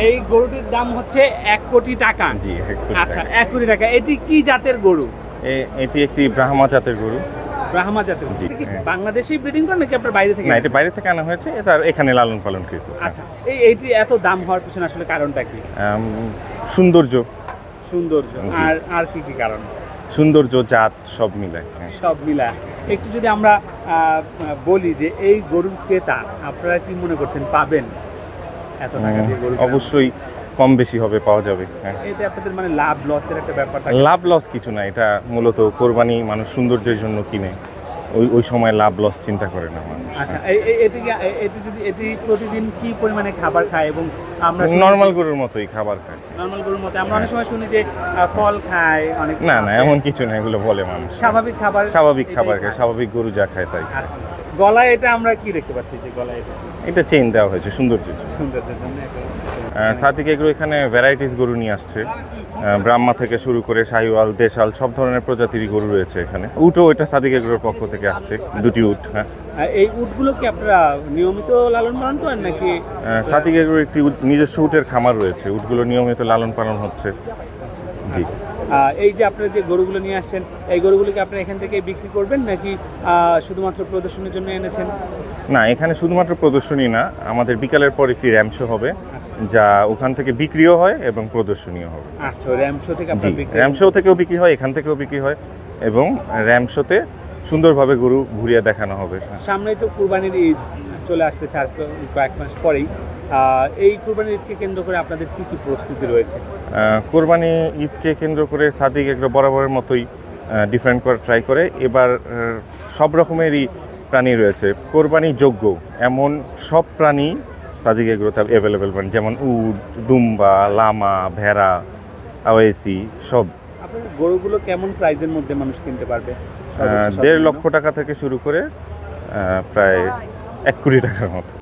এই গরুটির দাম হচ্ছে 1 কোটি টাকা। জি, 1 কোটি আচ্ছা, টাকা। 1 কোটি টাকা। এটি কি জাতের গরু? এটি একটি ব্রাহ্মা জাতের গরু। ব্রাহ্মা জাতের। জি, এটা কি হ্যাঁ। বাংলাদেশেই ব্রিডিং করেন নাকি আপনার বাইরে থেকে? না, এটা বাইরে থেকে আনা হয়েছে, এটা এখানে লালন পালনকৃত। আচ্ছা, এইটি এত দাম হওয়ার পিছনে আসলে কারণটা কি? সৌন্দর্য, সৌন্দর্য। জি। আর কি কি কারণ? সৌন্দর্য, জাত সব মিলায়। হ্যাঁ। সব মিলা একটু যদি আমরা বলি যে এই গরুর ক্রেতা আপনারা কি মনে করছেন পাবেন এত টাকা দিয়ে গরু? অবশ্যই কম বেশি হবে, পাওয়া যাবে। হ্যাঁ। এতে আপনাদের মানে লাভ লসের একটা ব্যাপার থাকে? লাভ লস কিছু না, এটা মূলত কোরবানি মানুষ সৌন্দর্যের জন্য কিনে, ওই সময় লাভ লস চিন্তা করে না মানুষ। আচ্ছা, এটি প্রতিদিন কি পরিমাণে খাবার খায়? এবং আমরা নর্মাল গরুর মতোই খাবার খায়। নর্মাল গরুর মতো আমরা অনেক সময় শুনি যে ফল খায় অনেক। না না, এমন কিছু না, এগুলো বলে মানুষ। স্বাভাবিক খাবার, স্বাভাবিক খাবার এটাই খায়, স্বাভাবিক গরু যা খায় তাই। আচ্ছা, গলায় এটা আমরা কি দেখতে পাচ্ছি যে গলায় এটা এটা চেইন দেওয়া হয়েছে সৌন্দর্যের জন্য। সৌন্দর্যের জন্য সাদিক এগ্রো এখানে ভ্যারাইটিস গরু নিয়ে আসছে, ব্রাহ্মা থেকে শুরু করে শাহিওয়াল, দেশাল সব ধরনের প্রজাতির গরু রয়েছে এখানে। উটও এটা সাদিক এগ্রোর পক্ষ থেকে আসছে, দুটি উট। হ্যাঁ, এই উটগুলো কি আপনারা নিয়মিত লালন পালন করেন নাকি? সাদিক এগ্রোর একটি নিজস্ব উটের খামার রয়েছে, উটগুলো নিয়মিত লালন পালন হচ্ছে। জি। এই যে আপনারা যে গরুগুলো নিয়ে আসছেন, এই গরুগুলোকে আপনারা এখান থেকে বিক্রি করবেন নাকি শুধুমাত্র প্রদর্শনীর জন্য এনেছেন? না, এখানে শুধুমাত্র প্রদর্শনী না, আমাদের বিকালের পর একটি র্যাম শো হবে, যা ওখান থেকে বিক্রিও হয় এবং প্রদর্শনীয় হবে। আচ্ছা, র্যাম শো থেকে জি, আপনারা বিক্রি? র্যাম শো থেকেও বিক্রি হয়, এখান থেকেও বিক্রি হয়, এবং র্যাম শোতে সুন্দরভাবে গরু ঘুরিয়ে দেখানো হবে। সামনেই তো কুরবানির ঈদ চলে আসতেছে আর কয়েক মাস পরেই। এই কুরবানির ঈদকে কেন্দ্র করে আপনাদের কি কি প্রস্তুতি রয়েছে? কোরবানি ঈদকে কেন্দ্র করে সাদিক এগ্রো বরাবরের মতোই ডিফারেন্ট করা ট্রাই করে। এবার সব রকমেরই প্রাণী রয়েছে, কোরবানি যোগ্য এমন সব প্রাণী সাদিক এগ্রোতে অ্যাভেলেবেল, যেমন উট, দুম্বা, লামা, ভেড়া, আওয়াইসি সব। আপনাদের গরুগুলো কেমন প্রাইসের মধ্যে মানুষ কিনতে পারবে? 1.5 লক্ষ টাকা থেকে শুরু করে প্রায় 1 কোটি টাকার মতো।